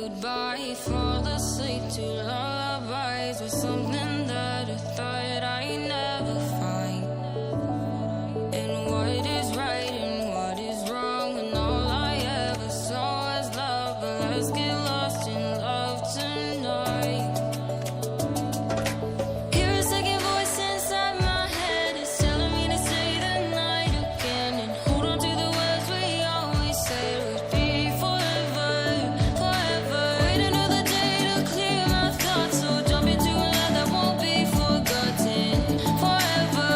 goodbye. Fall asleep to lullabies with something that I thought I'd never find. And what is right and what is wrong, and all I ever saw was love. But let's get lost in love tonight. Hear a second voice inside my head, it's telling me to say the night again, and hold on to the words we always said would be forever, forever. Wait another day to clear my thoughts, so jump into a love that won't be forgotten. Forever,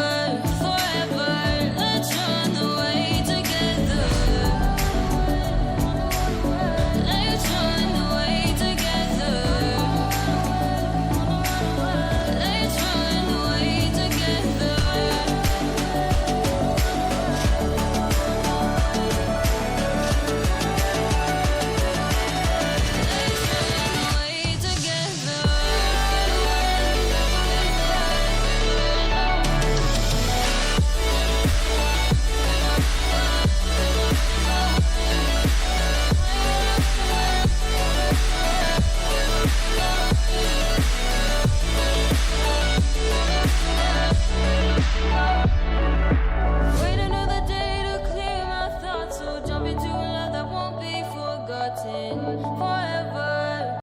forever, let's run away together. Let's run away together. Let's run away together. Wait another day to clear my thoughts, so jump into a love that won't be forgotten. Forever.